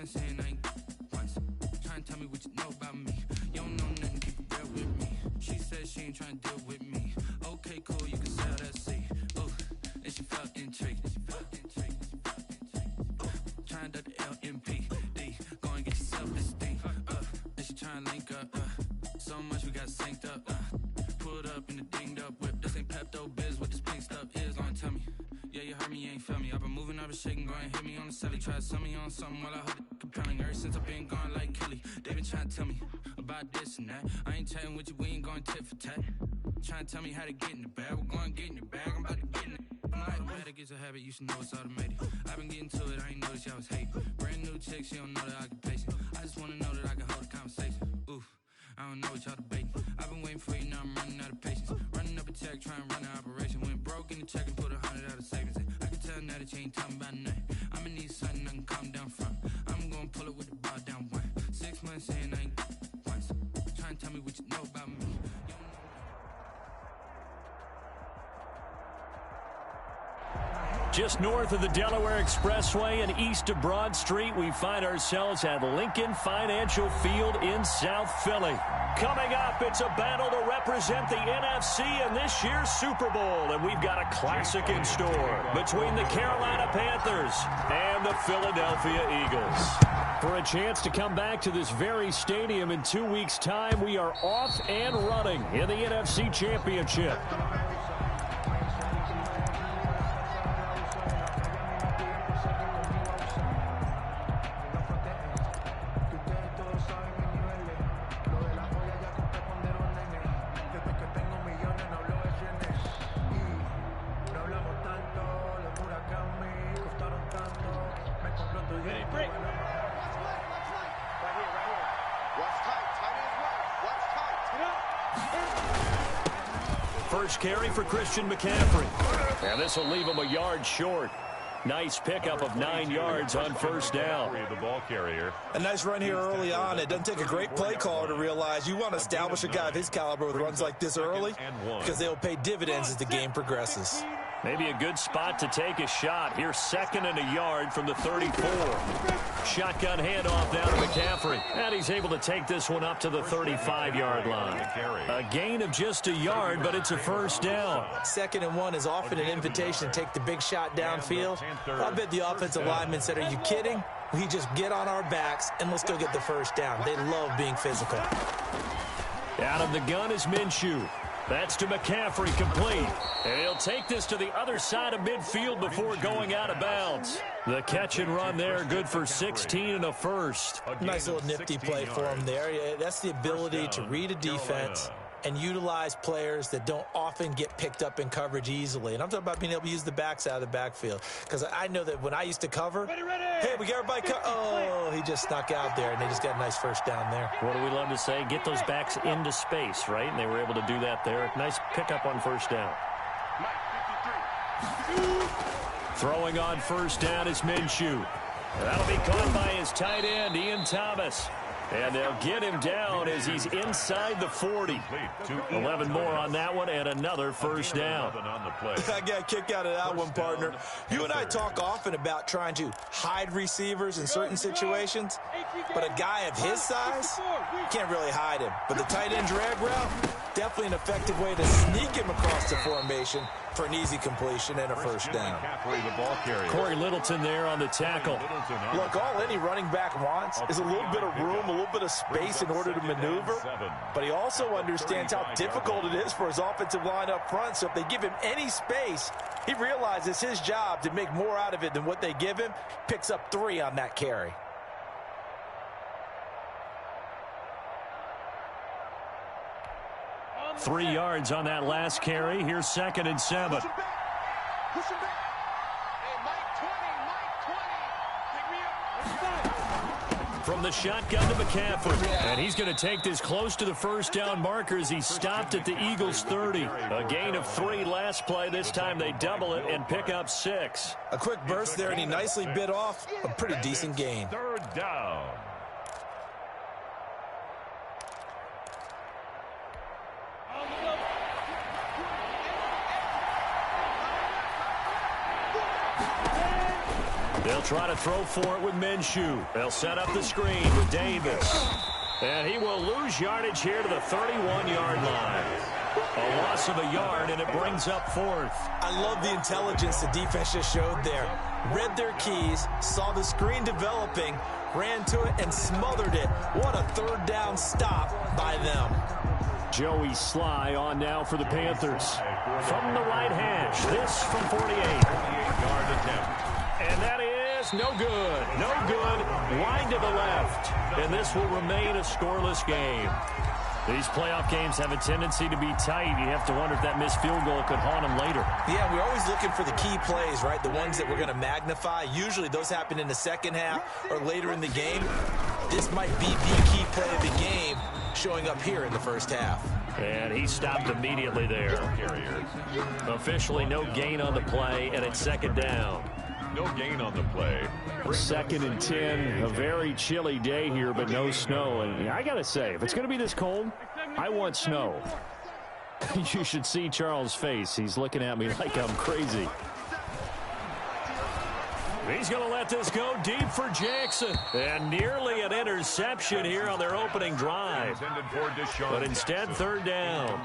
months in, I ain't once. Trying to tell me what you know about me. You don't know nothing, keep it real with me. She said she ain't trying to deal with me. Okay, cool, you can sell that seat. Ooh, and she felt intrigued. Trying to do the LMP. D, go and get your self-esteem. And she trying to link up. So much we got synced up. Pulled up in the dinged up whip. This ain't Pepto Biz, what this pink stuff is. Don't tell me. Yeah, you heard me, you ain't feel me. I've been moving, I've been shaking, go and hit me on the celly. Try to sell me on something while I hold it compelling. Ever since I've been gone like Kelly, they been trying to tell me about this and that. I ain't chatting with you, we ain't going tit for tat. Trying to tell me how to get in the bag. We're going to get in the bag, I'm about to get in it. I'm automatic, it's a habit, you should know it's automated. I've been getting to it, I ain't noticed y'all was hating. Brand new chick, she don't know the occupation. I just wanna know that I can hold a conversation. Oof, I don't know what y'all debating. I've been waiting for you, now I'm running out of patience. Running up a check, trying to run an operation. Went broke in the check and put 100 out of savings. I can tell now that you ain't talking about nothing. I'ma need something I can calm down from. I'm gonna pull it with the bar down one. 6 months in, I ain't once. Trying to tell me what you know about me. Just north of the Delaware Expressway and east of Broad Street, we find ourselves at Lincoln Financial Field in South Philly. Coming up, it's a battle to represent the NFC in this year's Super Bowl, and we've got a classic in store between the Carolina Panthers and the Philadelphia Eagles. For a chance to come back to this very stadium in 2 weeks' time, we are off and running in the NFC Championship. First carry for Christian McCaffrey. And this will leave him a yard short. Nice pickup of 9 yards on first down. The ball carrier. A nice run here early on. It doesn't take a great play caller to realize you want to establish a guy of his caliber with runs like this early because they'll pay dividends as the game progresses. Maybe a good spot to take a shot. Here's 2nd and a yard from the 34. Shotgun handoff down to McCaffrey. And he's able to take this one up to the 35-yard line. A gain of just a yard, but it's a first down. 2nd and 1 is often an invitation to take the big shot downfield. I bet the offensive lineman said, are you kidding? We just get on our backs and let's go get the first down. They love being physical. Out of the gun is Minshew. That's to McCaffrey, complete. And he'll take this to the other side of midfield before going out of bounds. The catch and run there, good for 16 and a first. Nice little nifty play for him there. That's the ability to read a defense and utilize players that don't often get picked up in coverage easily. And I'm talking about being able to use the backs out of the backfield. Because I know that when I used to cover, hey, we got everybody oh, he just snuck out there, and they just got a nice first down there. What do we love to say? Get those backs into space, right? And they were able to do that there. Nice pickup on first down. Throwing on first down is Minshew. That'll be caught by his tight end, Ian Thomas. And they'll get him down as he's inside the 40. 11 more on that one and another first down. I got a kick out of that one, partner. You and I talk often about trying to hide receivers in certain situations, but a guy of his size, you can't really hide him. But the tight end drag route, definitely an effective way to sneak him across the formation for an easy completion and a first down. Corey Littleton there on the tackle. Look, all any running back wants is a little bit of room, a little bit of space in order to maneuver, but he also understands how difficult it is for his offensive line up front, so if they give him any space, he realizes his job to make more out of it than what they give him, picks up 3 on that carry. Three yards on that last carry. Here's 2nd and 7. From the shotgun to McCaffrey. And he's going to take this close to the first down marker as he stopped at the Eagles' 30. A gain of 3 last play. This time they double it and pick up 6. A quick burst there, and he nicely bit off a pretty decent gain. 3rd down. They'll try to throw for it with Minshew. They'll set up the screen with Davis. And he will lose yardage here to the 31-yard line. A loss of a yard, and it brings up fourth. I love the intelligence the defense just showed there. Read their keys, saw the screen developing, ran to it, and smothered it. What a third down stop by them. Joey Sly on now for the Panthers. From the right hash, this from 48. 48-yard attempt. And that is no good. No good. Wide to the left. And this will remain a scoreless game. These playoff games have a tendency to be tight. You have to wonder if that missed field goal could haunt them later. Yeah, we're always looking for the key plays, right? The ones that we're going to magnify. Usually those happen in the second half or later in the game. This might be the key play of the game showing up here in the first half. And he stopped immediately there. Officially no gain on the play, and it's second down. No gain on the play. 2nd and 10. A very chilly day here, but no snow. And I got to say, if it's going to be this cold, I want snow. You should see Charles' face. He's looking at me like I'm crazy. He's going to let this go deep for Jackson. And nearly an interception here on their opening drive. But instead, third down.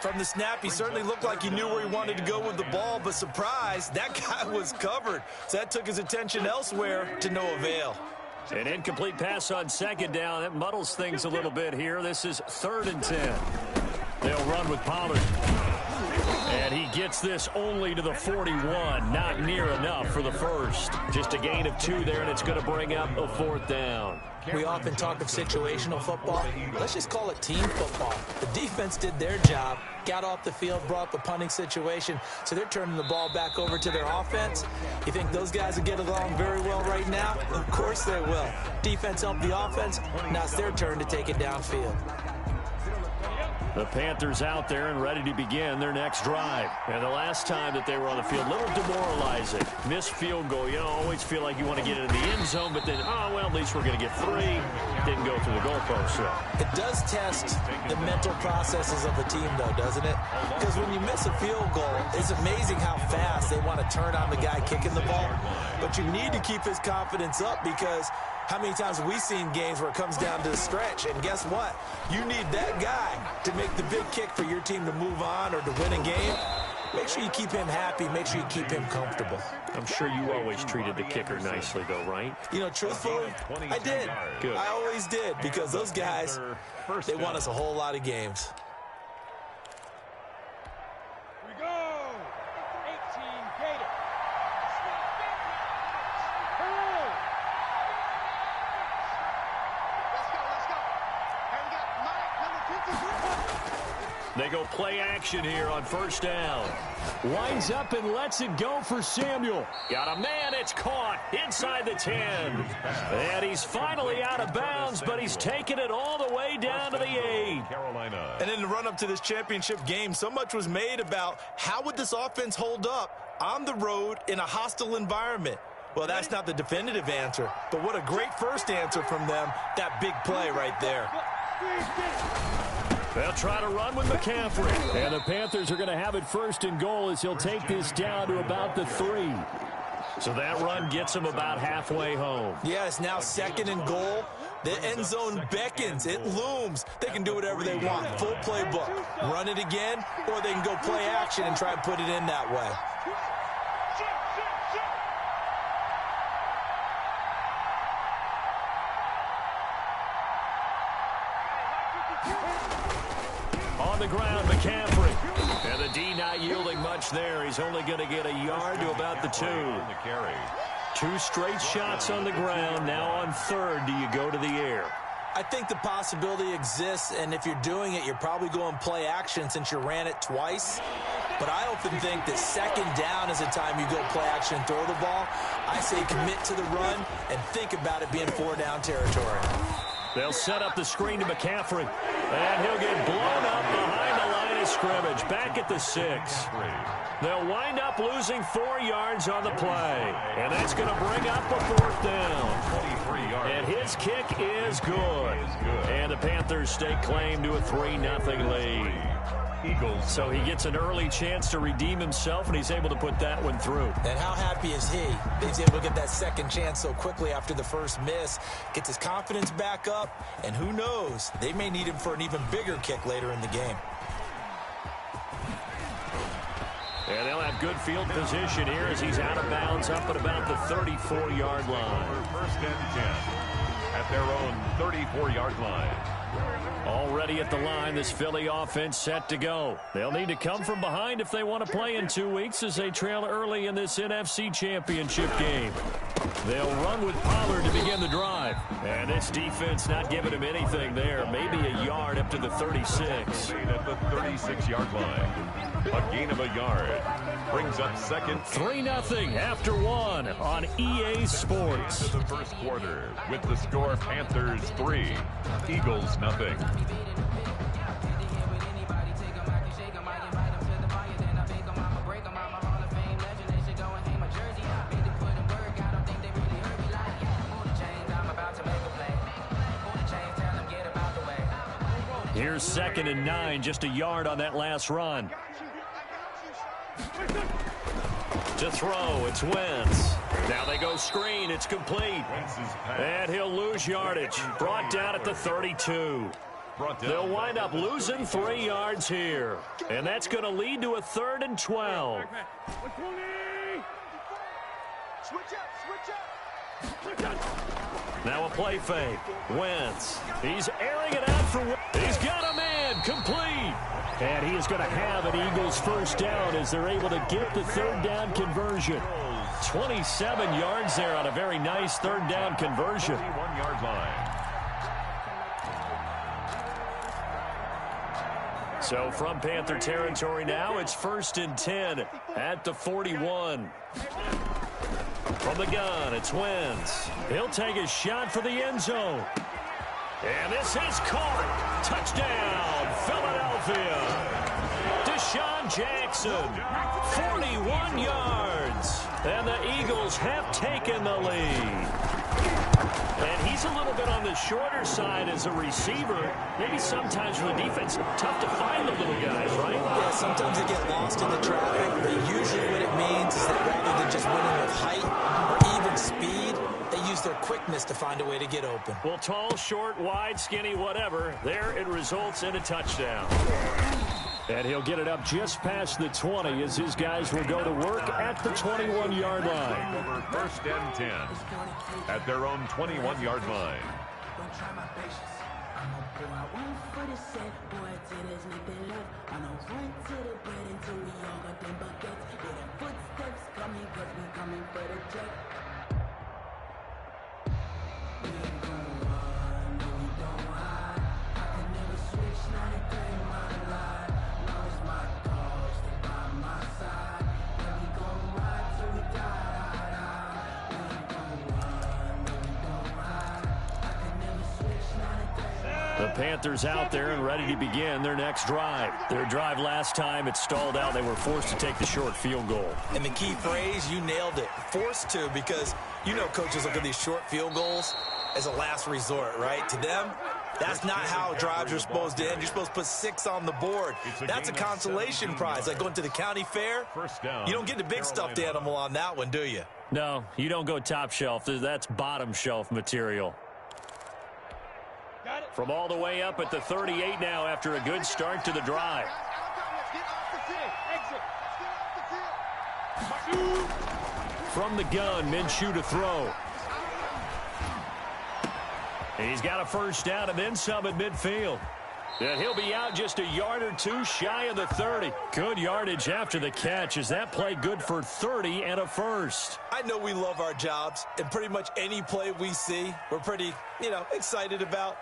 From the snap, he certainly looked like he knew where he wanted to go with the ball, but surprise, that guy was covered. So that took his attention elsewhere to no avail. An incomplete pass on second down. That muddles things a little bit here. This is 3rd and 10. They'll run with Pollard. And he gets this only to the 41. Not near enough for the first. Just a gain of 2 there, and it's going to bring up a 4th down. We often talk of situational football. Let's just call it team football. The defense did their job, got off the field, brought up a punting situation, so they're turning the ball back over to their offense. You think those guys will get along very well right now? Of course they will. Defense helped the offense. Now it's their turn to take it downfield. The Panthers out there and ready to begin their next drive. And the last time that they were on the field, a little demoralizing. Missed field goal. You know, always feel like you want to get into the end zone, but then, oh, well, at least we're going to get 3. Didn't go through the goalpost, so. It does test the mental processes of a team, though, doesn't it? Because when you miss a field goal, it's amazing how fast they want to turn on the guy kicking the ball. But you need to keep his confidence up because how many times have we seen games where it comes down to the stretch? And guess what? You need that guy to make the big kick for your team to move on or to win a game. Make sure you keep him happy. Make sure you keep him comfortable. I'm sure you always treated the kicker nicely, though, right? You know, truthfully, I did. Good. I always did because those guys, they won us a whole lot of games. Here we go. 18 Gator. They go play action here on first down. Winds up and lets it go for Samuel. Got a man, it's caught inside the 10. And he's finally out of bounds, but he's taken it all the way down to the 8. And in the run-up to this championship game, so much was made about how would this offense hold up on the road in a hostile environment. Well, that's not the definitive answer, but what a great first answer from them, that big play right there. They'll try to run with McCaffrey. And the Panthers are going to have it 1st and goal as he'll take this down to about the 3. So that run gets him about halfway home. Yeah, it's now 2nd and goal. The end zone beckons. It looms. They can do whatever they want. Full playbook. Run it again, or they can go play action and try and put it in that way. On the ground, McCaffrey. And the D not yielding much there. He's only going to get a yard to about the 2. 2 straight shots on the ground. Now on 3rd, do you go to the air? I think the possibility exists, and if you're doing it, you're probably going play action since you ran it twice. But I often think that 2nd down is the time you go play action and throw the ball. I say commit to the run and think about it being 4-down territory. They'll set up the screen to McCaffrey. And he'll get blown up behind the line of scrimmage. Back at the 6. They'll wind up losing 4 yards on the play. And that's going to bring up a 4th down. And his kick is good. And the Panthers stake claim to a 3-0 lead. Eagles. So he gets an early chance to redeem himself, and he's able to put that one through. And how happy is he? He's able to get that second chance so quickly after the first miss. Gets his confidence back up, and who knows, they may need him for an even bigger kick later in the game. And they'll have good field position here as he's out of bounds up at about the 34-yard line. First and 10 at their own 34-yard line. Already at the line, this Philly offense set to go. They'll need to come from behind if they want to play in 2 weeks as they trail early in this NFC Championship game. They'll run with Pollard to begin the drive. And this defense not giving him anything there. Maybe a yard up to the 36. At the 36-yard line. A gain of a yard. Brings up second. 3-0 after one on EA Sports. The first quarter with the score Panthers 3, Eagles 0. Here's 2nd and 9, just a yard on that last run. To throw, it's Wentz. Now they go screen, it's complete. And he'll lose yardage. Brought down at the 32. They'll wind up losing 3 yards here. And that's going to lead to a 3rd and 12. Now a play fake. Wentz. He's airing it out for Wentz. He's got a man. Complete. And he is going to have an Eagles first down as they're able to get the 3rd down conversion. 27 yards there on a very nice 3rd down conversion. 21-yard line. So from Panther territory now, it's 1st and 10 at the 41. From the gun, it's Wentz. He'll take a shot for the end zone. And this is caught. Touchdown, Philadelphia. Deshaun Jackson, 41 yards. And the Eagles have taken the lead. And he's a little bit on the shorter side as a receiver. Maybe sometimes for the defense, tough to find the little guys, right? Yeah, sometimes they get lost in the traffic, but usually what it means is that rather than just winning with height or even speed, they use their quickness to find a way to get open. Well, tall, short, wide, skinny, whatever, there it results in a touchdown. And he'll get it up just past the 20 as his guys will go to work at the 21-yard line. Over 1st and 10 at their own 21-yard line. The Panthers out there and ready to begin their next drive. Their drive last time, it stalled out. They were forced to take the short field goal. And the key phrase, you nailed it, forced to, because you know coaches look at these short field goals as a last resort, right? To them, that's not how drives are supposed to end. You're supposed to put 6 on the board. That's a consolation prize, like going to the county fair. You don't get the big stuffed animal on that one, do you? No, you don't go top shelf. That's bottom shelf material. From all the way up at the 38 now after a good start to the drive. From the gun, Minshew to throw. And he's got a first down and then some at midfield. And he'll be out just a yard or two shy of the 30. Good yardage after the catch. Is that play good for 30 and a first? I know we love our jobs, and pretty much any play we see, we're pretty, excited about.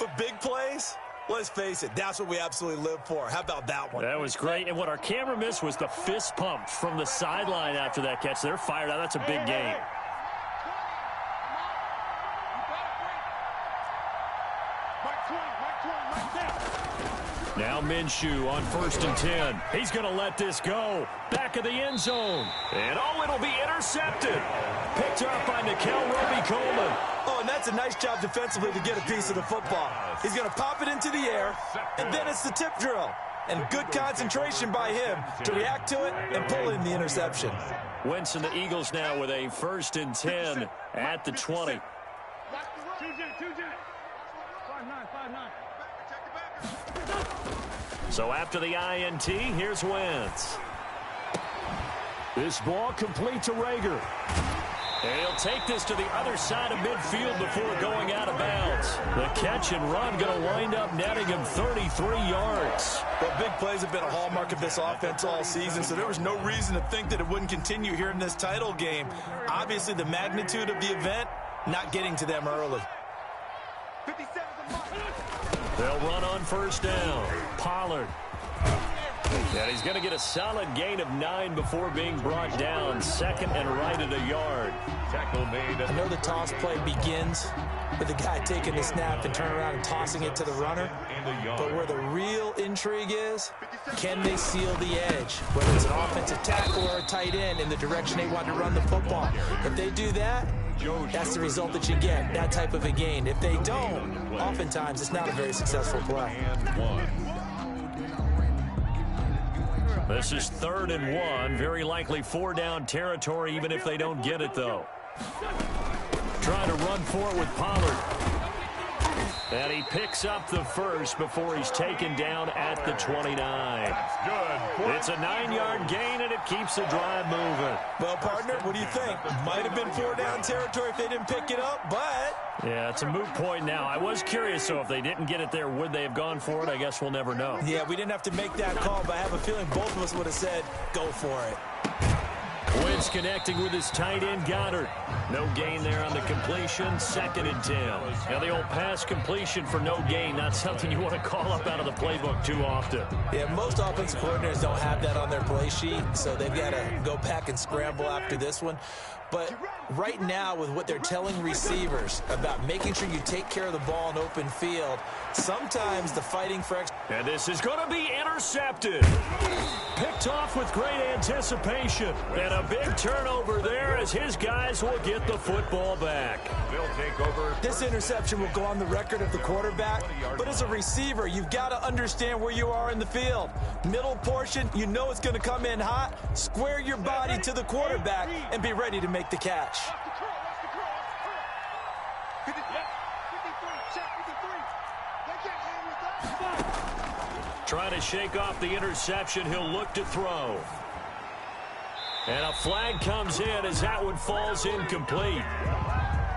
But big plays, let's face it, that's what we absolutely live for. How about that one? That was great. And what our camera missed was the fist pump from the sideline after that catch. They're fired out. That's a big game. Now Minshew on 1st and 10. He's going to let this go. Back of the end zone. And it'll be intercepted. Picked up by Nickel Roby-Coleman. Oh, and that's a nice job defensively to get a piece of the football. He's going to pop it into the air, and then it's the tip drill. and good concentration by him to react to it and pull in the interception. Wentz and the Eagles now with a 1st and 10 at the 20. So after the INT, here's Wentz. This ball complete to Rager. And he'll take this to the other side of midfield before going out of bounds. The catch and run going to wind up netting him 33 yards. Well, big plays have been a hallmark of this offense all season, so there was no reason to think that it wouldn't continue here in this title game. Obviously, the magnitude of the event not getting to them early. They'll run on 1st down. Pollard. And he's going to get a solid gain of 9 before being brought down. 2nd and right at a yard. Tackle made. I know the toss play begins with the guy taking the snap and turning around and tossing it to the runner. But where the real intrigue is, can they seal the edge? Whether it's an offensive tackle or a tight end in the direction they want to run the football. If they do that, that's the result that you get, that type of a gain. If they don't, oftentimes it's not a very successful play. This is 3rd and 1. Very likely 4-down territory, even if they don't get it, though. Trying to run for it with Pollard. And he picks up the 1st before he's taken down at the 29. Good. It's a 9-yard gain, and it keeps the drive moving. Well, partner, what do you think? Might have been 4-down territory if they didn't pick it up, but... Yeah, it's a moot point now. I was curious, so if they didn't get it there, would they have gone for it? I guess we'll never know. Yeah, we didn't have to make that call, but I have a feeling both of us would have said, go for it. Wentz connecting with his tight end, Goddard. No gain there on the completion, 2nd and 10. Now the old pass completion for no gain, not something you want to call up out of the playbook too often. Yeah, most offensive coordinators don't have that on their play sheet, so they've got to go back and scramble after this one. But right now, with what they're telling receivers about making sure you take care of the ball in open field, sometimes the fighting for extra... And this is going to be intercepted. Picked off with great anticipation. And a big turnover there as his guys will get the football back. They'll take over. This interception will go on the record of the quarterback, but as a receiver, you've got to understand where you are in the field. Middle portion, you know it's going to come in hot. Square your body to the quarterback and be ready to make the catch. Trying to shake off the interception. He'll look to throw. And a flag comes in as that one falls incomplete.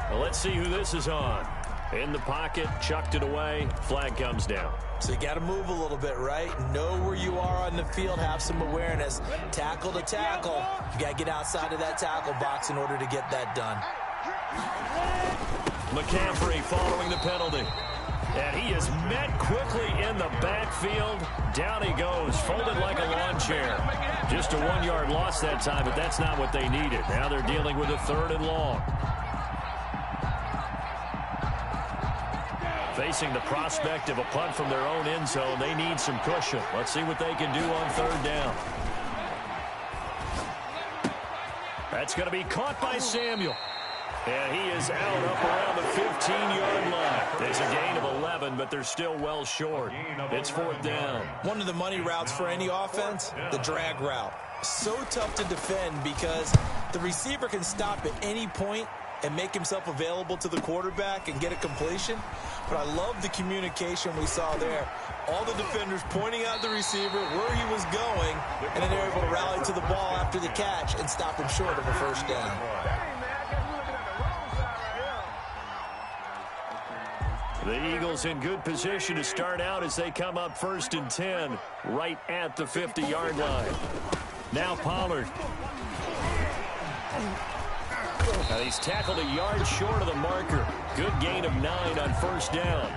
Well, let's see who this is on. In the pocket, chucked it away. Flag comes down. So you got to move a little bit, right? Know where you are on the field. Have some awareness. Tackle to tackle. You got to get outside of that tackle box in order to get that done. McCaffrey following the penalty. And he is met quickly in the backfield. Down he goes, folded like a lawn chair. Just a 1-yard loss that time, but that's not what they needed. Now they're dealing with a 3rd and long. Facing the prospect of a punt from their own end zone, they need some cushion. Let's see what they can do on 3rd down. That's going to be caught by Samuel. And he is out up around the 15-yard line. It's a gain of 11, but they're still well short. It's 4th down. One of the money routes for any offense, the drag route. So tough to defend because the receiver can stop at any point and make himself available to the quarterback and get a completion. But I love the communication we saw there. All the defenders pointing out the receiver, where he was going, and then they're able to rally to the ball after the catch and stop him short of a 1st down. The Eagles in good position to start out as they come up 1st and 10 right at the 50-yard line. Now Pollard. Now he's tackled a yard short of the marker. Good gain of 9 on 1st down.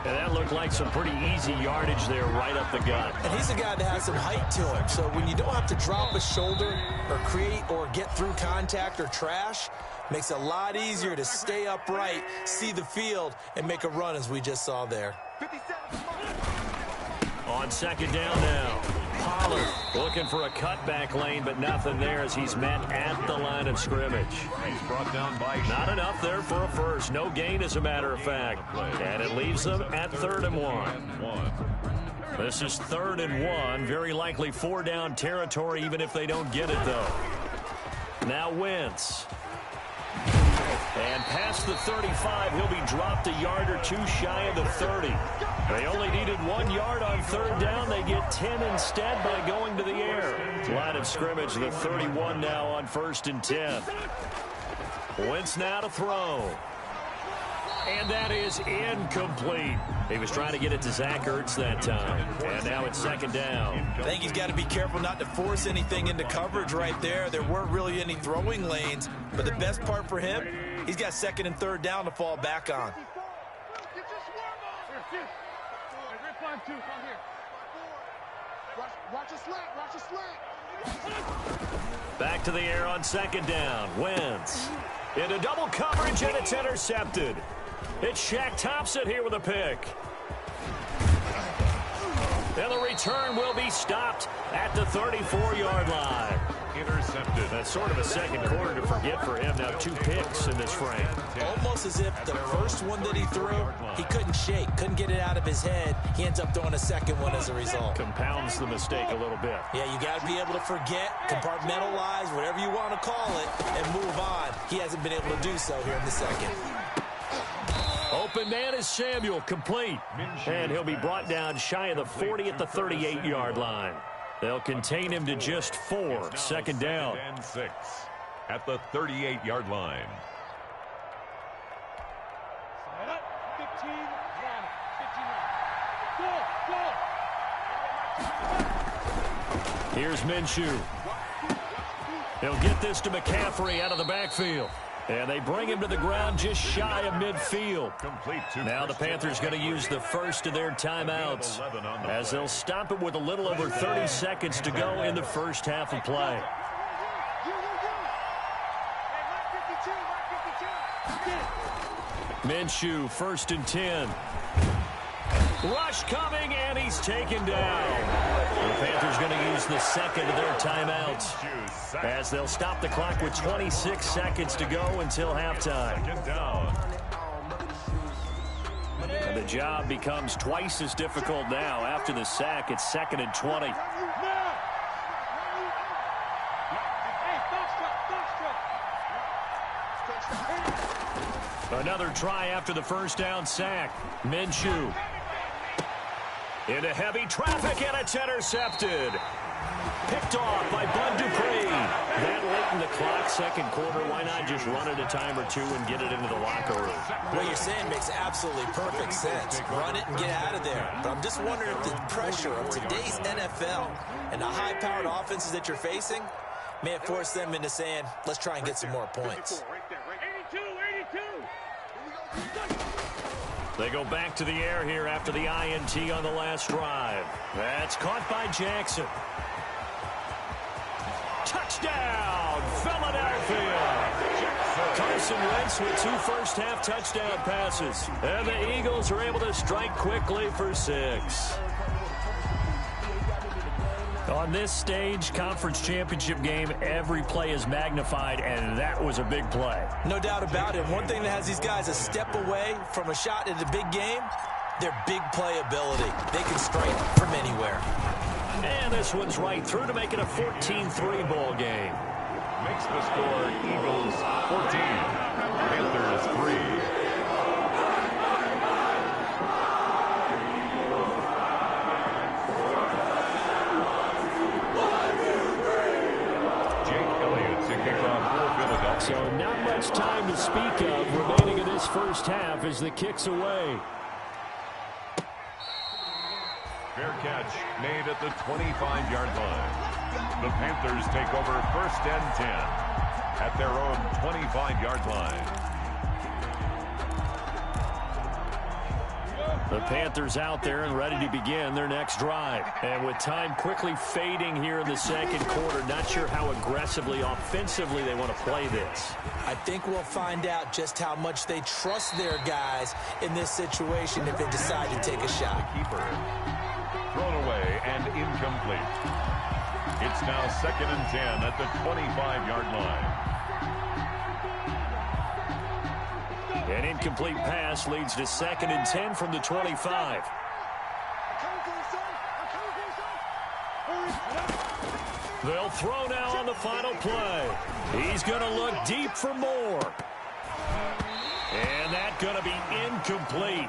And that looked like some pretty easy yardage there right up the gut. And he's a guy that has some height to him. So when you don't have to drop a shoulder or create or get through contact or trash, makes it a lot easier to stay upright, see the field, and make a run as we just saw there. On 2nd down now. Pollard looking for a cutback lane, but nothing there as he's met at the line of scrimmage. He's brought down by... Not enough there for a 1st. No gain, as a matter of fact. And it leaves them at 3rd and 1. This is 3rd and 1. Very likely 4-down territory, even if they don't get it, though. Now Wentz. And past the 35, he'll be dropped a yard or two shy of the 30. They only needed 1 yard on 3rd down. They get 10 instead by going to the air. Line of scrimmage, the 31 now on 1st and 10. Wentz now to throw. And that is incomplete. He was trying to get it to Zach Ertz that time. And now it's 2nd down. I think he's got to be careful not to force anything into coverage right there. There weren't really any throwing lanes. But the best part for him, he's got 2nd and 3rd down to fall back on. Back to the air on 2nd down. Wentz into double coverage, and it's intercepted. It's Shaq Thompson here with a pick. And the return will be stopped at the 34-yard line. Intercepted. That's sort of a second quarter to forget for him. Now 2 picks in this frame. Almost as if the first one that he threw, he couldn't shake, couldn't get it out of his head. He ends up throwing a second one as a result. Compounds the mistake a little bit. Yeah, you got to be able to forget, compartmentalize, whatever you want to call it, and move on. He hasn't been able to do so here in the second. Open man is Samuel, complete. And he'll be brought down shy of the 40 at the 38-yard line. They'll contain him to just 4. 2nd down. And 6 at the 38-yard line. 15, 59. Here's Minshew. He'll get this to McCaffrey out of the backfield. And they bring him to the ground just shy of midfield. Now the Panthers going to use the first of their timeouts as they'll stop it with a little over 30 seconds to go in the first half of play. Minshew, 1st and 10. Rush coming, and he's taken down. The Panthers going to use the second of their timeouts as they'll stop the clock with 26 seconds to go until halftime. And the job becomes twice as difficult now after the sack. It's 2nd and 20. Another try after the first down sack. Minshew into heavy traffic, and it's intercepted. Picked off by Bud Dupree. That late in the clock, second quarter, why not just run it a time or two and get it into the locker room? What you're saying makes absolutely perfect sense. Run it and get out of there. But I'm just wondering if the pressure of today's NFL and the high-powered offenses that you're facing may have forced them into saying, let's try and get some more points. 82. They go back to the air here after the INT on the last drive. That's caught by Jackson. Touchdown, Philadelphia! Carson Wentz with 2 first-half touchdown passes. And the Eagles are able to strike quickly for 6. On this stage, conference championship game, every play is magnified, and that was a big play. No doubt about it. One thing that has these guys a step away from a shot in the big game, their big play ability. They can strike from anywhere. And this one's right through to make it a 14-3 ball game. Makes the score Eagles 14, Panthers 3. So not much time to speak of remaining in this first half as the kick's away. Fair catch made at the 25-yard line. The Panthers take over 1st and 10 at their own 25-yard line. The Panthers out there and ready to begin their next drive. And with time quickly fading here in the second quarter, not sure how aggressively, offensively they want to play this. I think we'll find out just how much they trust their guys in this situation if they decide to take a shot. Keeper thrown away and incomplete. It's now 2nd and 10 at the 25-yard line. An incomplete pass leads to 2nd and 10 from the 25. They'll throw now on the final play. He's going to look deep for more. And that's going to be incomplete.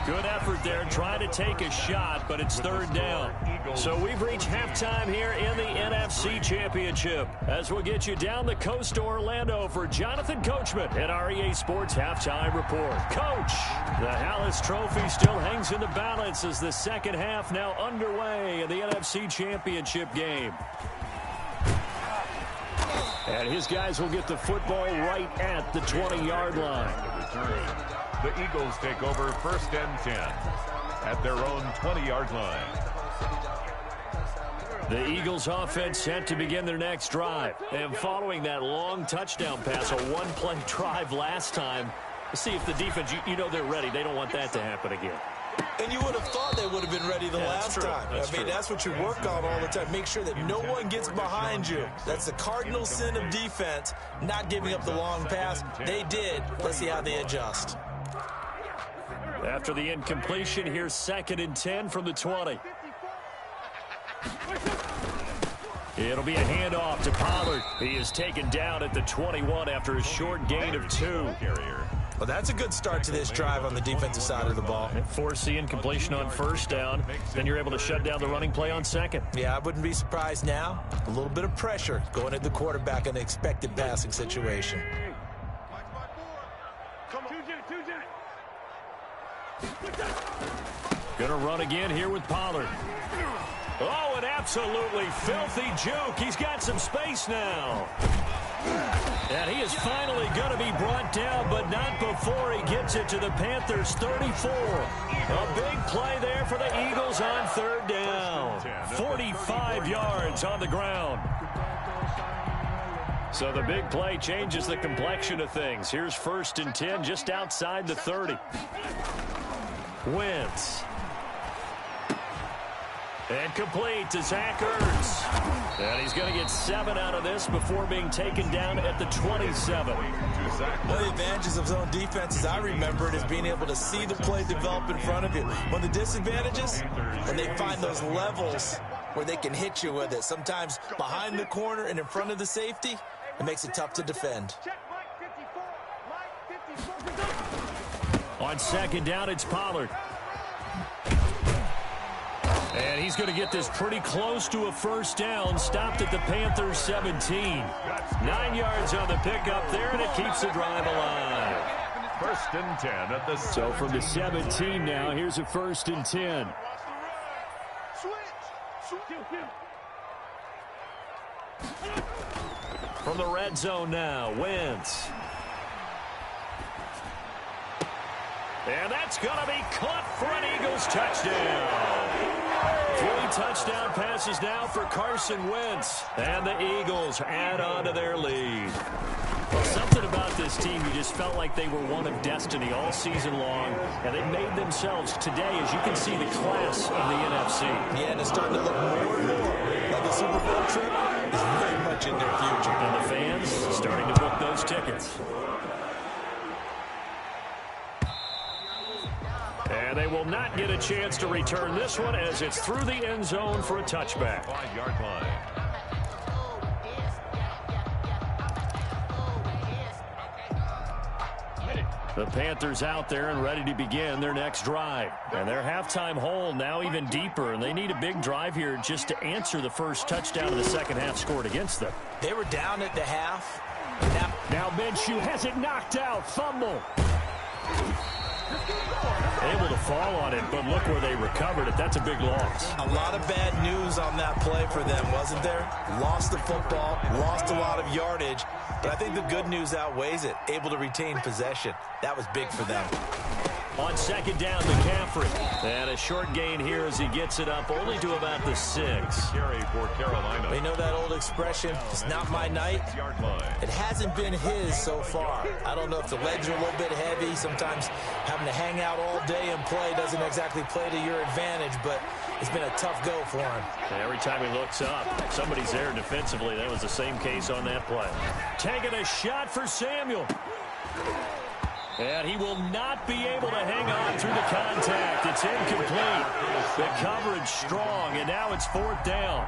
Good effort there trying to take a shot, but it's third down. So we've reached halftime here in the NFC Championship. As we'll get you down the coast to Orlando for Jonathan Coachman at our EA Sports Halftime Report. Coach, the Hallis Trophy still hangs in the balance as the second half now underway in the NFC Championship game. And his guys will get the football right at the 20-yard line. The Eagles take over 1st and 10 at their own 20-yard line. The Eagles offense set to begin their next drive. And following that long touchdown pass, a one-play drive last time, see if the defense, you know they're ready. They don't want that to happen again. And you would have thought they would have been ready the last time. That's what you work on all the time. Make sure that no one gets behind you. That's the cardinal sin of defense, not giving up the long pass. They did. Let's see how they adjust. After the incompletion, here's 2nd and 10 from the 20. It'll be a handoff to Pollard. He is taken down at the 21 after a short gain of 2. Well, that's a good start to this drive on the defensive side of the ball. Force the incompletion on 1st down. Then you're able to shut down the running play on 2nd. Yeah, I wouldn't be surprised now. A little bit of pressure going at the quarterback in an expected passing situation. Going to run again here with Pollard. Oh, an absolutely filthy juke. He's got some space now. And he is finally going to be brought down, but not before he gets it to the Panthers' 34. A big play there for the Eagles on 3rd down. 45 yards on the ground. So the big play changes the complexion of things. Here's 1st and 10 just outside the 30. Wentz. And complete to Zach Ertz. And he's going to get 7 out of this before being taken down at the 27. One of the advantages of zone defense, as I remember it, is being able to see the play develop in front of you. One of the disadvantages, when they find those levels where they can hit you with it, sometimes behind the corner and in front of the safety, it makes it tough to defend. On 2nd down, it's Pollard. And he's going to get this pretty close to a 1st down. Stopped at the Panthers' 17. 9 yards on the pickup there, and it keeps the drive alive. 1st and 10 at the... So from the 17 now, here's a 1st and 10. From the red zone now, Wentz. And that's going to be caught for an Eagles touchdown. 3 touchdown passes now for Carson Wentz. And the Eagles add on to their lead. Well, something about this team, you just felt like they were one of destiny all season long. And they made themselves today, as you can see, the class of the NFC. Yeah, and it's starting to look more and more like the Super Bowl trip is very much in their future. And the fans starting to book those tickets. And they will not get a chance to return this one as it's through the end zone for a touchback. 5-yard line. The Panthers out there and ready to begin their next drive. And their halftime hole now even deeper, and they need a big drive here just to answer the first touchdown of the second half scored against them. They were down at the half. Now Minshew has it knocked out. Fumble. Able to fall on it, but look where they recovered it. That's a big loss. A lot of bad news on that play for them, wasn't there? Lost the football, lost a lot of yardage, but I think the good news outweighs it. Able to retain possession. That was big for them. On 2nd down, McCaffrey. And a short gain here as he gets it up only to about the 6. Carry for Carolina. They know that old expression, it's not my night. It hasn't been his so far. I don't know if the legs are a little bit heavy. Sometimes having to hang out all day and play doesn't exactly play to your advantage, but it's been a tough go for him. And every time he looks up, somebody's there defensively. That was the same case on that play. Taking a shot for Samuel. And he will not be able to hang on through the contact. It's incomplete. The coverage strong, and now it's 4th down.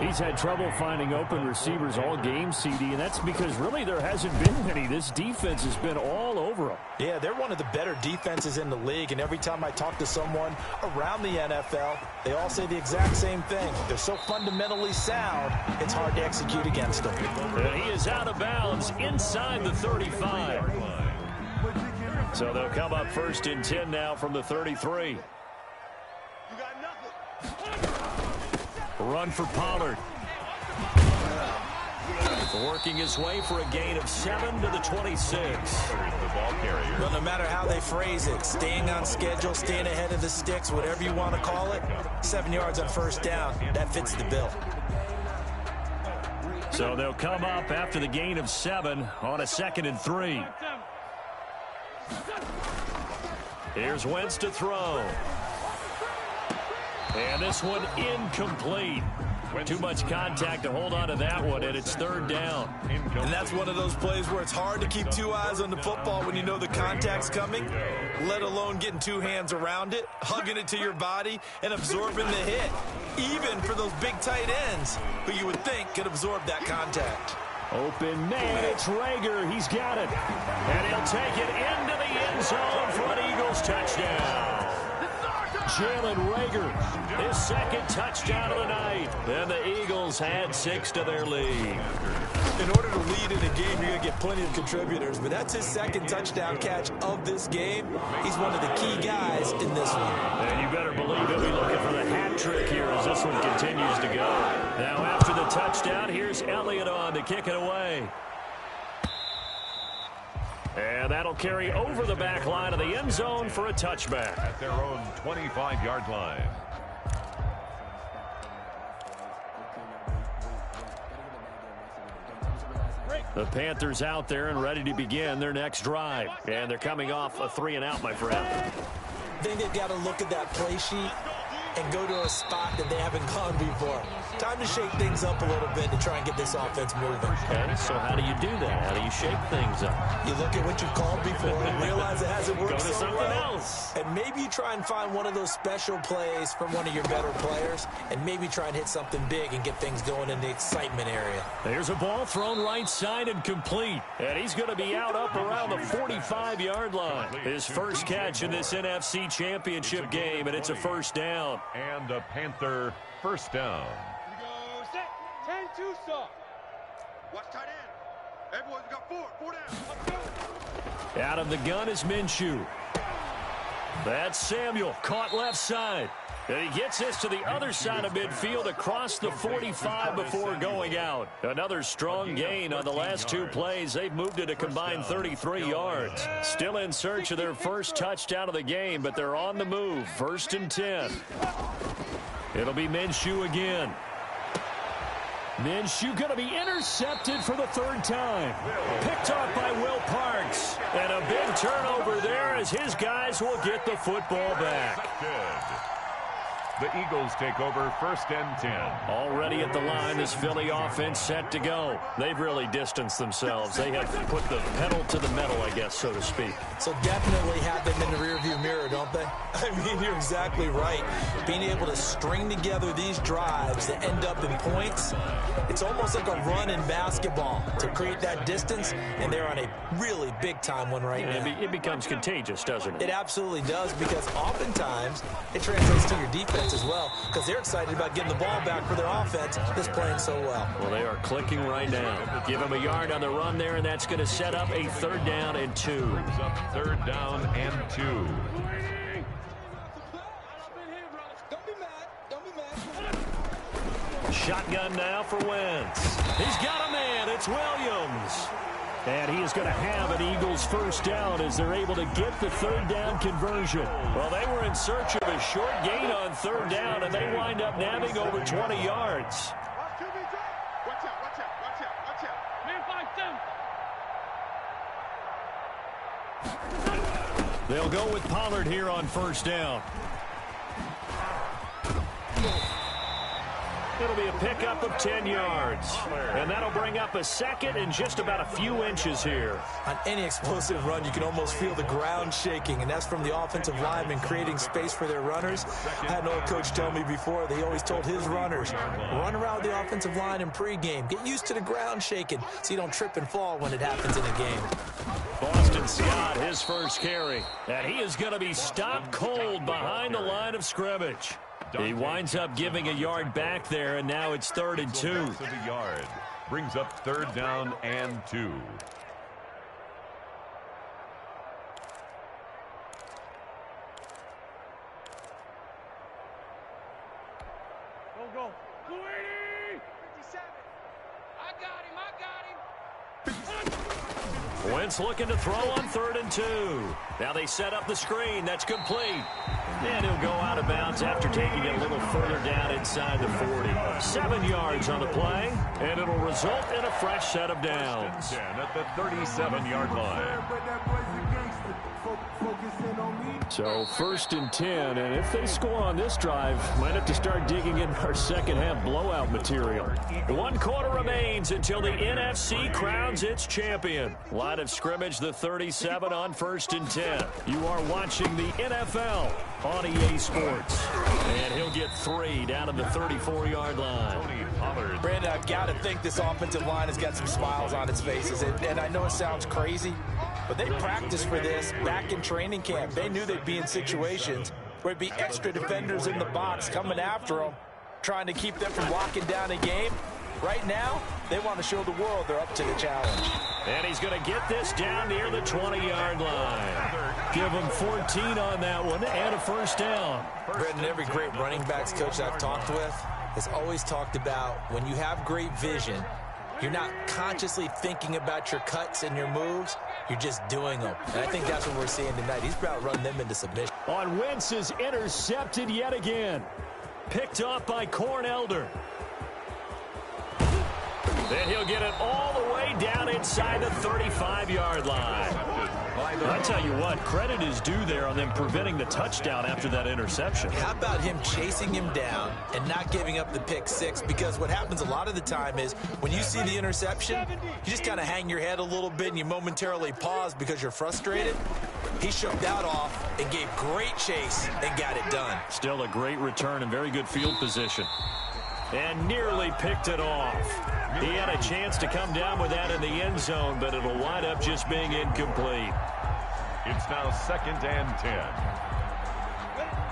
He's had trouble finding open receivers all game, CD, and that's because really there hasn't been many. This defense has been all over him. Yeah, they're one of the better defenses in the league, and every time I talk to someone around the NFL, they all say the exact same thing. They're so fundamentally sound, it's hard to execute against them. And he is out of bounds inside the 35. So they'll come up 1st and 10 now from the 33. Run for Pollard. Working his way for a gain of 7 to the 26. Well, no matter how they phrase it, staying on schedule, staying ahead of the sticks, whatever you want to call it, 7 yards on 1st down, that fits the bill. So they'll come up after the gain of 7 on a 2nd and 3. Here's Wentz to throw. And this one incomplete. Too much contact to hold on to that one, and it's 3rd down. And that's one of those plays where it's hard to keep 2 eyes on the football when you know the contact's coming, let alone getting 2 hands around it, hugging it to your body, and absorbing the hit, even for those big tight ends who you would think could absorb that contact. Open man, it's Rager. He's got it. And he'll take it into the end zone for an Eagles touchdown. Jalen Rager, his 2nd touchdown of the night. And the Eagles had 6 to their lead. In order to lead in a game, you're going to get plenty of contributors, but that's his 2nd touchdown catch of this game. He's one of the key guys in this one. And you better believe he'll be looking for the hat trick here as this one continues to go. Now after the touchdown, here's Elliott on to kick it away. And that'll carry over the back line of the end zone for a touchback. At their own 25-yard line. The Panthers out there and ready to begin their next drive. And they're coming off a 3-and-out, my friend. I think they've got to look at that play sheet and go to a spot that they haven't gone before. Time to shake things up a little bit to try and get this offense moving. Okay, so how do you do that? How do you shake things up? You look at what you've called before and realize it hasn't worked Go to so something well. else. And maybe you try and find one of those special plays from one of your better players and maybe try and hit something big and get things going in the excitement area. There's a ball thrown right side and complete. And he's going to be out up around the 45-yard line. His first catch in this NFC Championship game, and it's a 1st down. And a Panther 1st down. 10-2 stop. Watch tight end. Everyone's got 4 down. Out of the gun is Minshew. That's Samuel, caught left side. And he gets this to the other side of midfield across the 45 before going out. Another strong gain on the last 2 plays. They've moved it a combined 33 yards. Still in search of their first touchdown of the game, but they're on the move. 1st and 10. It'll be Minshew again. Minshew going to be intercepted for the 3rd time. Picked off by Will Parks. And a big turnover there as his guys will get the football back. The Eagles take over 1st and 10. Already at the line, this Philly offense set to go. They've really distanced themselves. They have put the pedal to the metal, I guess, so to speak. So definitely have them in the rearview mirror, don't they? I mean, you're exactly right. Being able to string together these drives that end up in points, it's almost like a run in basketball to create that distance, and they're on a really big-time one right now. It becomes contagious, doesn't it? It absolutely does, because oftentimes it translates to your defense as well, because they're excited about getting the ball back for their offense that's playing so well. Well, they are clicking right now. Give them a yard on the run there, and that's going to set up a 3rd down and 2. 3rd down and 2. Shotgun now for Wentz. He's got a man. It's Williams. And he is going to have an Eagles 1st down as they're able to get the 3rd down conversion. Well, they were in search of a short gain on 3rd down, and they wind up nabbing over 20 yards. Watch out. Man, 5-7. They'll go with Pollard here on 1st down. It'll be a pickup of 10 yards. And that'll bring up a second and just about a few inches here. On any explosive run, you can almost feel the ground shaking, and that's from the offensive linemen creating space for their runners. I had an old coach tell me before, they always told his runners, run around the offensive line in pregame. Get used to the ground shaking so you don't trip and fall when it happens in a game. Boston Scott, his first carry. And he is going to be stopped cold behind the line of scrimmage. He winds up giving a yard back there, and now it's 3rd and 2. Brings up 3rd down and 2. Go. 280! 57. I got him. Wentz looking to throw on 3rd and 2. Now they set up the screen. That's complete. And he'll go out of bounds after taking it a little further down inside the 40. 7 yards on the play, and it'll result in a fresh set of downs. 10 at the 37-yard line. So 1st and 10, and if they score on this drive, might have to start digging in our second-half blowout material. 1 quarter remains until the NFC crowns its champion. Line of scrimmage, the 37 on 1st and 10. You are watching the NFL on EA Sports. And he'll get 3 down to the 34-yard line. Brandon, I've got to think this offensive line has got some smiles on its faces. And I know it sounds crazy, but they practiced for this back in training camp. They knew they'd be in situations where it'd be extra defenders in the box coming after them, trying to keep them from locking down a game. Right now, they want to show the world they're up to the challenge. And he's going to get this down near the 20-yard line. Give him 14 on that one and a 1st down. Brendan, every great running backs coach I've talked with has always talked about when you have great vision, you're not consciously thinking about your cuts and your moves. You're just doing them. And I think that's what we're seeing tonight. He's about to run them into submission. On Wentz is intercepted yet again. Picked off by Corn Elder. Then he'll get it all the way down inside the 35-yard line. I tell you what, credit is due there on them preventing the touchdown after that interception. How about him chasing him down and not giving up the pick 6? Because what happens a lot of the time is when you see the interception, you just kind of hang your head a little bit and you momentarily pause because you're frustrated. He shook that off and gave great chase and got it done. Still a great return and very good field position. And nearly picked it off. He had a chance to come down with that in the end zone, but it'll wind up just being incomplete. It's now 2nd and 10.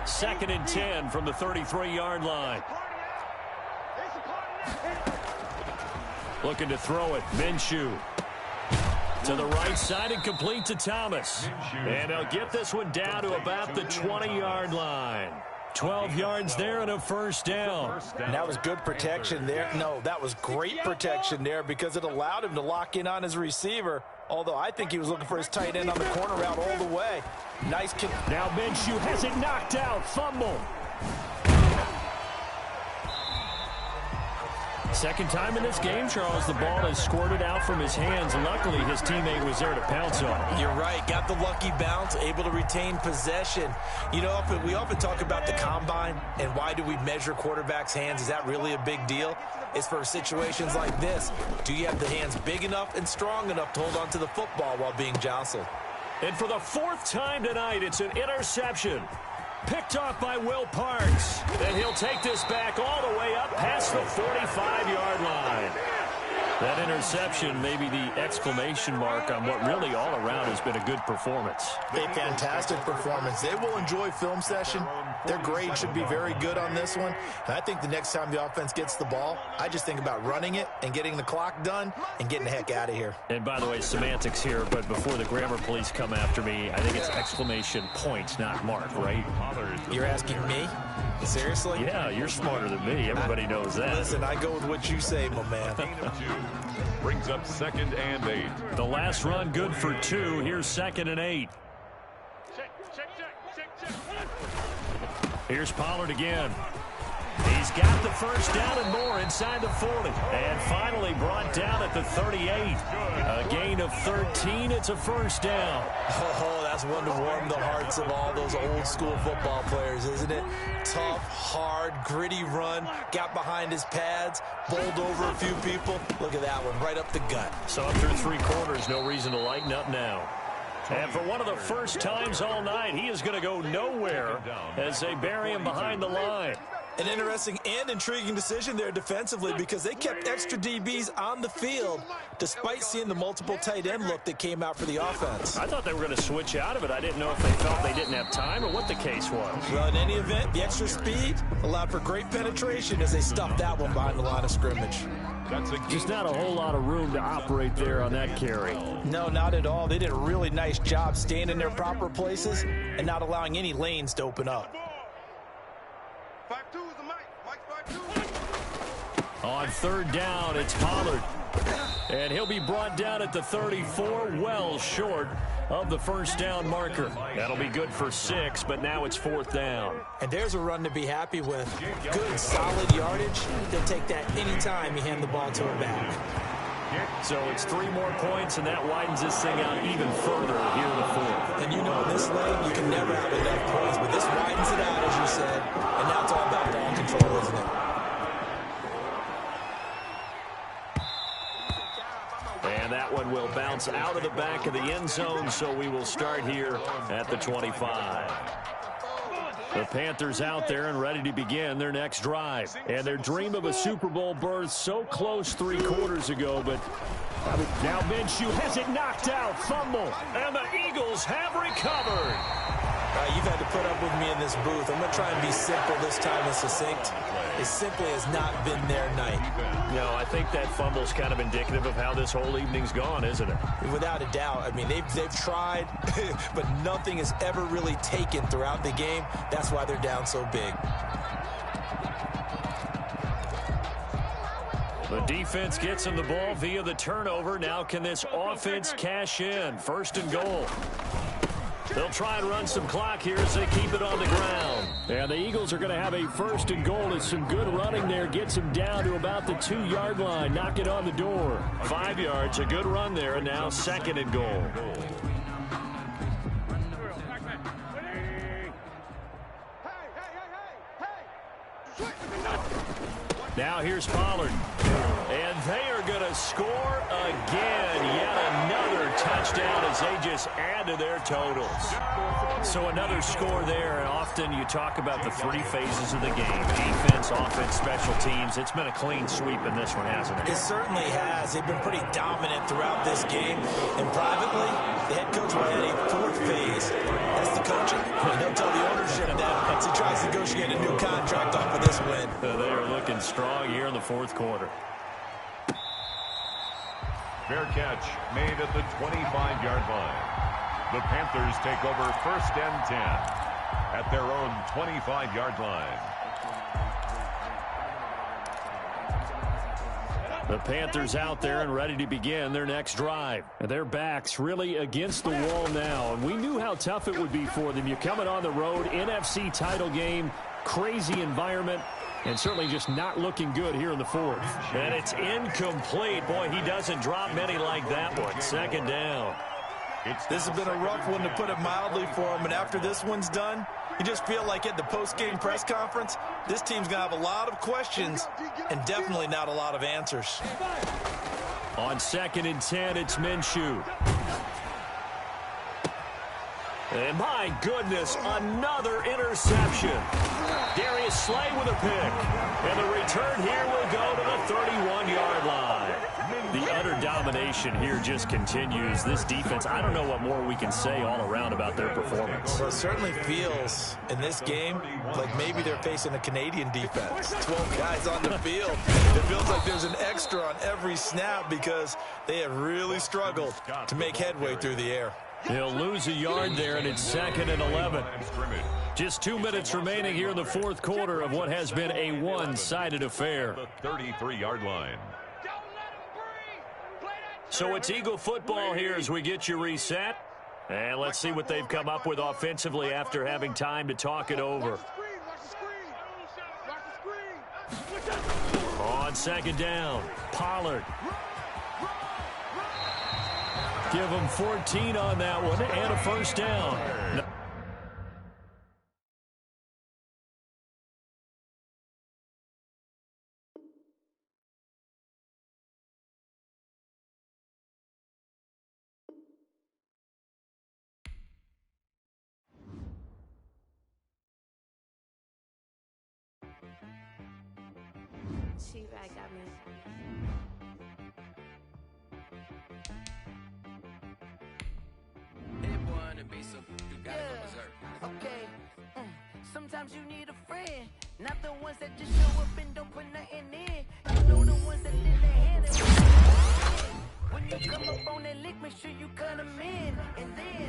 2nd and 10 from the 33-yard line. Looking to throw it. Minshew. To the right side and complete to Thomas. And they'll get this one down to about the 20-yard line. 12 yards there and a 1st down. And that was good protection there. No, that was great protection there because it allowed him to lock in on his receiver, although I think he was looking for his tight end on the corner route all the way. Nice kick. Now Minshew has it knocked out. Fumble. Second time in this game, Charles, the ball has squirted out from his hands. Luckily, his teammate was there to pounce on it. You're right. Got the lucky bounce, able to retain possession. You know, we often talk about the combine and why do we measure quarterbacks' hands. Is that really a big deal? It's for situations like this. Do you have the hands big enough and strong enough to hold on to the football while being jostled? And for the 4th time tonight, it's an interception. Picked off by Will Parks. And he'll take this back all the way up past the 45-yard line. That interception may be the exclamation mark on what really all around has been a good performance. A fantastic performance. They will enjoy film session. Their grade should be very good on this one. And I think the next time the offense gets the ball, I just think about running it and getting the clock done and getting the heck out of here. And by the way, semantics here, but before the grammar police come after me, I think it's exclamation point, not mark, right? You're asking me? Seriously? Yeah, you're smarter than me. Everybody knows that. Listen, I go with what you say, my man. Brings up 2nd and 8. The last run good for 2. Here's 2nd and 8. Check. Here's Pollard again. He's got the first down and more inside the 40. And finally brought down at the 38. A gain of 13. It's a first down. Oh, that's one to warm the hearts of all those old-school football players, isn't it? Tough, hard, gritty run. Got behind his pads, bowled over a few people. Look at that one, right up the gut. So after 3 quarters, no reason to lighten up now. And for one of the first times all night, he is going to go nowhere as they bury him behind the line. An interesting and intriguing decision there defensively because they kept extra DBs on the field despite seeing the multiple tight end look that came out for the offense. I thought they were going to switch out of it. I didn't know if they felt they didn't have time or what the case was. Well, in any event, the extra speed allowed for great penetration as they stuffed that one behind the line of scrimmage. Just not a whole lot of room to operate there on that carry. No, not at all. They did a really nice job staying in their proper places and not allowing any lanes to open up. 5-2 is the Mike. Mike's 5-2. On third down, it's Pollard. And he'll be brought down at the 34, well short of the first down marker. That'll be good for 6, but now it's 4th down. And there's a run to be happy with. Good, solid yardage. They'll take that anytime you hand the ball to a back. So it's 3 more points, and that widens this thing out even further here in the 4th. And you know, in this league, you can never have enough points, but this widens it out, as you said. And now it's all about ball control, isn't it? And that one will bounce out of the back of the end zone, so we will start here at the 25. The Panthers out there and ready to begin their next drive. And their dream of a Super Bowl berth so close 3 quarters ago, but now Minshew has it knocked out. Fumble. And the Eagles have recovered. You've had to put up with me in this booth. I'm going to try and be simple this time and succinct. It simply has not been their night. No, I think that fumble's kind of indicative of how this whole evening's gone, isn't it? Without a doubt. I mean, they've tried, but nothing has ever really taken throughout the game. That's why they're down so big. The defense gets him the ball via the turnover. Now can this offense cash in? 1st and goal. They'll try and run some clock here as they keep it on the ground. And the Eagles are going to have a 1st and goal. It's some good running there. Gets them down to about the 2-yard line. Knock it on the door. 5 yards, a good run there. And now 2nd and goal. Now here's Pollard. And they are going to score again. Yet another touchdown as they just add to their totals. So another score there. And often you talk about the 3 phases of the game. Defense, offense, special teams. It's been a clean sweep in this one, hasn't it? It certainly has. They've been pretty dominant throughout this game. And privately, the head coach will add a 4th phase. That's the coaching. And he'll tell the ownership that as he tries to negotiate a new contract off of this win. They are looking strong here in the 4th quarter. Fair catch made at the 25-yard line. The Panthers take over 1st and 10 at their own 25-yard line. The Panthers out there and ready to begin their next drive. And their backs really against the wall now. And we knew how tough it would be for them. You're coming on the road, NFC title game, crazy environment, and certainly just not looking good here in the 4th. And it's incomplete. Boy, he doesn't drop many like that one. 2nd down. This has been a rough one, to put it mildly, for him. And after this one's done, you just feel like at the post-game press conference, this team's going to have a lot of questions and definitely not a lot of answers. On 2nd and 10, it's Minshew. And my goodness, another interception. Darius Slay with a pick. And the return here will go to the 31-yard line. The utter domination here just continues. This defense, I don't know what more we can say all around about their performance. Well, it certainly feels in this game like maybe they're facing a Canadian defense. 12 guys on the field. It feels like there's an extra on every snap because they have really struggled to make headway through the air. They'll lose a yard there, and it's 2nd and 11. Just 2 minutes remaining here in the 4th quarter of what has been a one-sided affair. The 33-yard line. So it's Eagle football here as we get you reset. And let's see what they've come up with offensively after having time to talk it over. Watch the screen. Watch the screen. second down. Pollard. Give him 14 on that one and a first down. She-Rag got me. Okay. Sometimes you need a friend, not the ones that just show up and don't put nothing in. You know the ones that lend a hand and when you come up on that lick, make sure you cut them in. And then